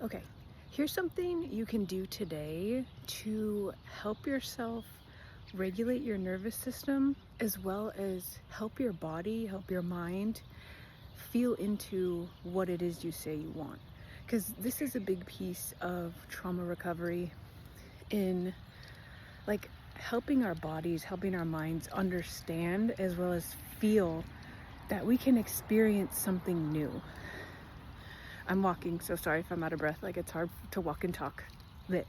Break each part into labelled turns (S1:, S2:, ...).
S1: Okay, here's something you can do today to help yourself regulate your nervous system as well as help your body, help your mind feel into what it is you say you want. Because this is a big piece of trauma recovery in like helping our bodies, helping our minds understand as well as feel that we can experience something new. I'm walking, so sorry if I'm out of breath. Like, it's hard to walk and talk. Blech.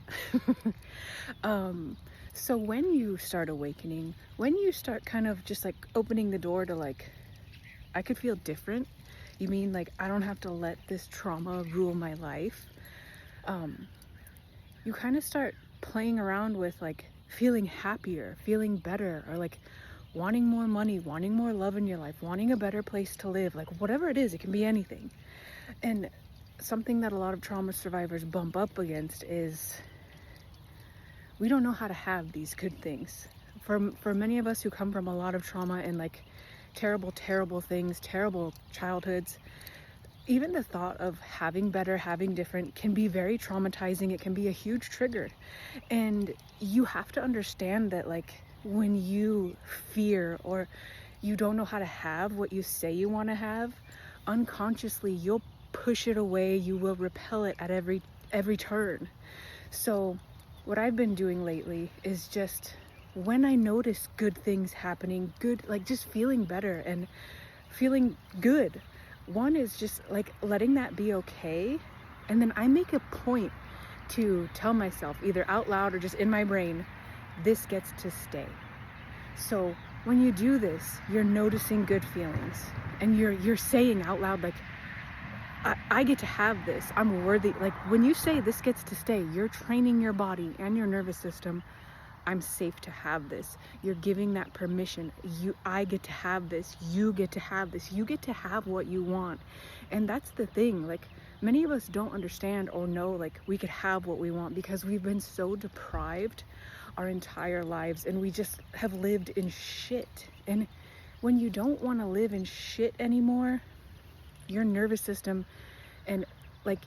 S1: So when you start awakening, when you start kind of just like opening the door to like, I could feel different. You mean like I don't have to let this trauma rule my life? You kind of start playing around with like feeling happier, feeling better, or like wanting more money, wanting more love in your life, wanting a better place to live, like whatever it is, it can be anything. And something that a lot of trauma survivors bump up against is we don't know how to have these good things. For many of us who come from a lot of trauma and like terrible things, terrible childhoods, even the thought of having better, having different can be very traumatizing. It can be a huge trigger. And you have to understand that like when you fear or you don't know how to have what you say you want to have, unconsciously you'll push it away, you will repel it at every turn. So what I've been doing lately is just when I notice good things happening, good, like just feeling better and feeling good. One is just like letting that be okay. And then I make a point to tell myself either out loud or just in my brain, this gets to stay. So when you do this, you're noticing good feelings and you're saying out loud, like, I get to have this. I'm worthy. Like when you say this gets to stay, you're training your body and your nervous system. I'm safe to have this. You're giving that permission. I get to have this. You get to have this. You get to have what you want. And that's the thing. Like many of us don't understand or know like we could have what we want because we've been so deprived our entire lives and we just have lived in shit. And when you don't want to live in shit anymore, your nervous system and like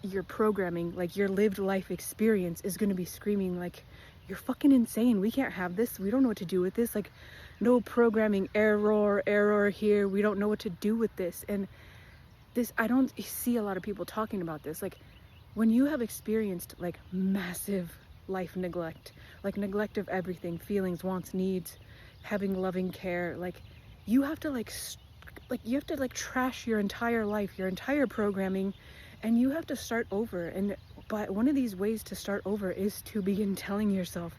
S1: your programming, like your lived life experience is going to be screaming like, you're fucking insane. We can't have this. We don't know what to do with this. Like no programming error here. We don't know what to do with this. And this, I don't see a lot of people talking about this. Like when you have experienced like massive life neglect, like neglect of everything, feelings, wants, needs, having loving care, like you have to you have to trash your entire life, your entire programming, and you have to start over. And but one of these ways to start over is to begin telling yourself,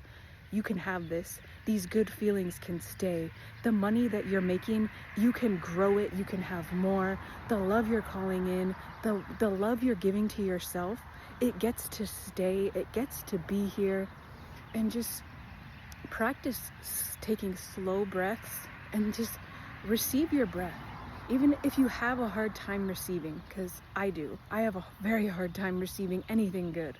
S1: you can have this. These good feelings can stay. The money that you're making, you can grow it. You can have more. The love you're calling in, the love you're giving to yourself, it gets to stay. It gets to be here. And just practice taking slow breaths and just receive your breath. Even if you have a hard time receiving, because I do. I have a very hard time receiving anything good.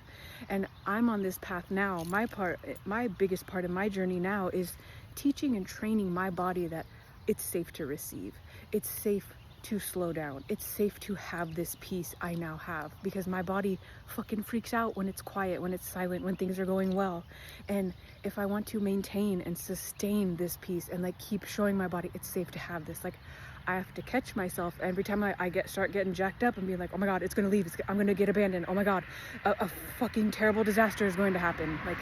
S1: And I'm on this path now. My biggest part of my journey now is teaching and training my body that it's safe to receive. It's safe to slow down. It's safe to have this peace I now have because my body fucking freaks out when it's quiet, when it's silent, when things are going well. And if I want to maintain and sustain this peace and like keep showing my body it's safe to have this, like I have to catch myself every time I start getting jacked up and being like, oh my God, it's gonna leave. I'm gonna get abandoned. Oh my God, a fucking terrible disaster is going to happen. Like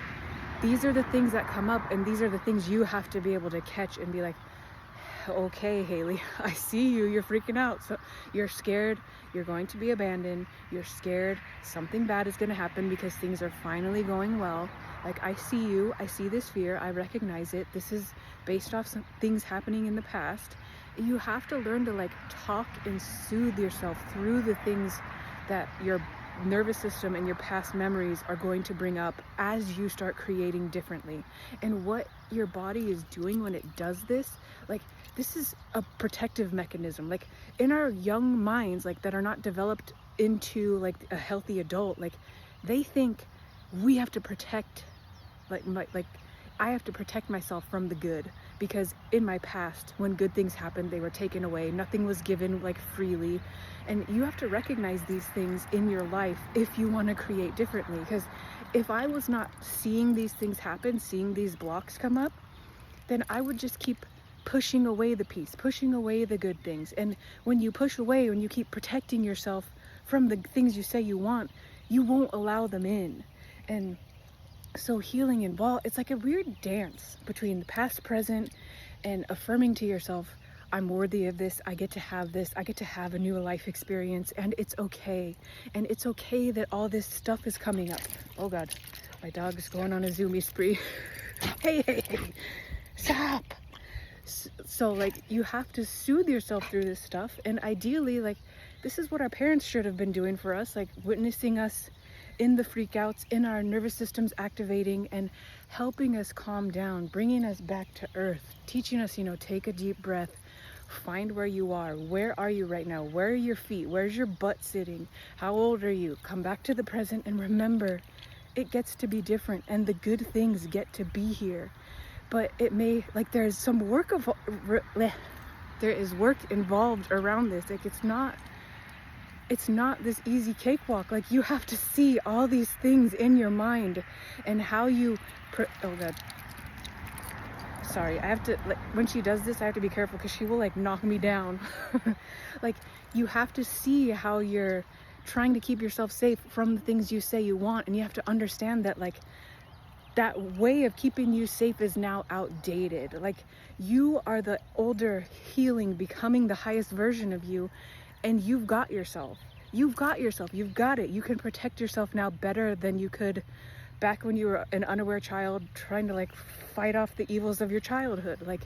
S1: these are the things that come up and these are the things you have to be able to catch and be like, okay, Haley, I see you. You're freaking out. So you're scared. You're going to be abandoned. You're scared. Something bad is going to happen because things are finally going well. Like I see you. I see this fear. I recognize it. This is based off some things happening in the past. You have to learn to like talk and soothe yourself through the things that your nervous system and your past memories are going to bring up as you start creating differently. And what your body is doing when it does this, like this is a protective mechanism. Like in our young minds, like that are not developed into like a healthy adult, like they think we have to protect, like I have to protect myself from the good because in my past, when good things happened, they were taken away. Nothing was given like freely. And you have to recognize these things in your life if you want to create differently. Because if I was not seeing these things happen, seeing these blocks come up, then I would just keep pushing away the peace, pushing away the good things. And when you push away, when you keep protecting yourself from the things you say you want, you won't allow them in. And so healing involved, it's like a weird dance between the past, present, and affirming to yourself, I'm worthy of this, I get to have this, I get to have a new life experience, and it's okay. And it's okay that all this stuff is coming up. Oh God, my dog is going on a zoomy spree. Hey, stop. So like, you have to soothe yourself through this stuff. And ideally, like, this is what our parents should have been doing for us, like witnessing us in the freakouts, in our nervous systems activating and helping us calm down, bringing us back to earth, teaching us, take a deep breath, find where you are. Where are you right now? Where are your feet? Where's your butt sitting? How old are you? Come back to the present and remember, it gets to be different and the good things get to be here. But it may, like, there's some work of, there is work involved around this. Like, it's not this easy cakewalk. Like, you have to see all these things in your mind and how you, oh God. Sorry, I have to, like, when she does this, I have to be careful because she will like knock me down. Like, you have to see how you're trying to keep yourself safe from the things you say you want. And you have to understand that, like, that way of keeping you safe is now outdated. Like, you are the older, healing, becoming the highest version of you. And you've got yourself. You've got it. You can protect yourself now better than you could back when you were an unaware child trying to like fight off the evils of your childhood. Like,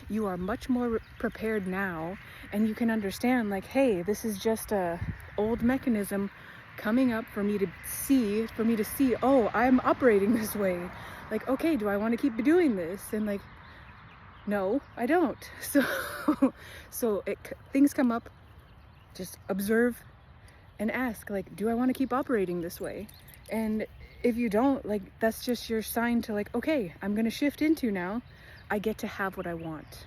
S1: you are much more prepared now, and you can understand, like, hey, this is just a old mechanism coming up for me to see, oh, I'm operating this way. Like, okay, do I want to keep doing this? And like, no, I don't. So things come up. Just observe and ask, like, do I want to keep operating this way? And if you don't, like, that's just your sign to, like, okay, I'm going to shift into now. I get to have what I want.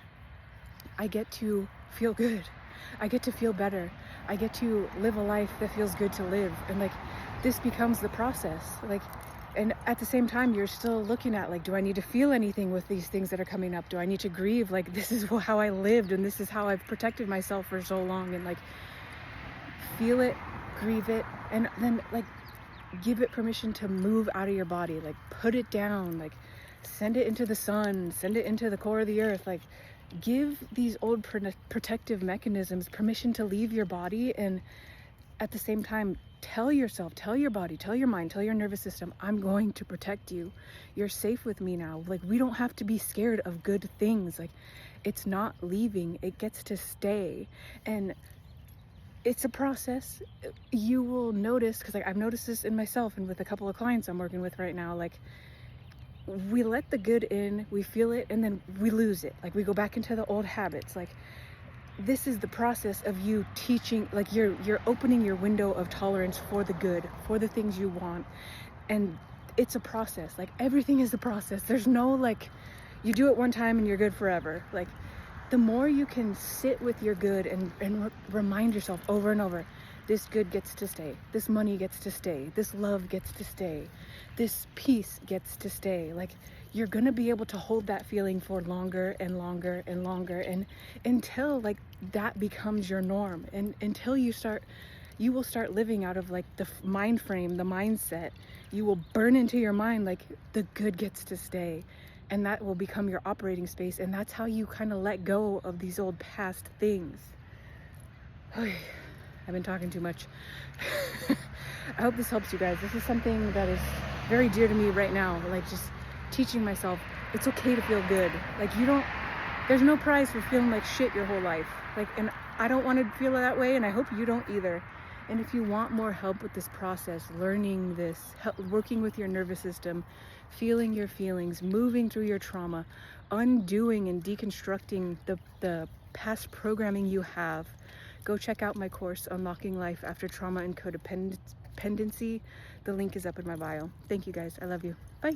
S1: I get to feel good. I get to feel better. I get to live a life that feels good to live. And like, this becomes the process. Like, and at the same time, you're still looking at, like, do I need to feel anything with these things that are coming up? Do I need to grieve? Like, this is how I lived, and this is how I've protected myself for so long. And like, feel it, grieve it, and then like give it permission to move out of your body. Like, put it down, like send it into the sun, send it into the core of the earth. Like, give these old protective mechanisms permission to leave your body. And at the same time, tell yourself, tell your body, tell your mind, tell your nervous system, I'm going to protect you. You're safe with me now. Like, we don't have to be scared of good things. Like, it's not leaving, it gets to stay. And it's a process. You will notice, because like, I've noticed this in myself and with a couple of clients I'm working with right now, like, we let the good in, we feel it, and then we lose it. Like, we go back into the old habits. Like, this is the process of you teaching, like, you're opening your window of tolerance for the good, for the things you want. And it's a process. Like, everything is a process. There's no, like, you do it one time and you're good forever. Like, the more you can sit with your good and remind yourself over and over, this good gets to stay, this money gets to stay, this love gets to stay, this peace gets to stay. Like, you're gonna be able to hold that feeling for longer and longer and longer, and until like that becomes your norm, and until you will start living out of like the mind frame, the mindset. You will burn into your mind like the good gets to stay. And that will become your operating space. And that's how you kind of let go of these old past things. I've been talking too much. I hope this helps you guys. This is something that is very dear to me right now. Like, just teaching myself, it's okay to feel good. Like, there's no prize for feeling like shit your whole life. Like, and I don't want to feel that way, and I hope you don't either. And if you want more help with this process, learning this, working with your nervous system, feeling your feelings, moving through your trauma, undoing and deconstructing the past programming you have, go check out my course, Unlocking Life After Trauma and Codependency. The link is up in my bio. Thank you guys. I love you. Bye.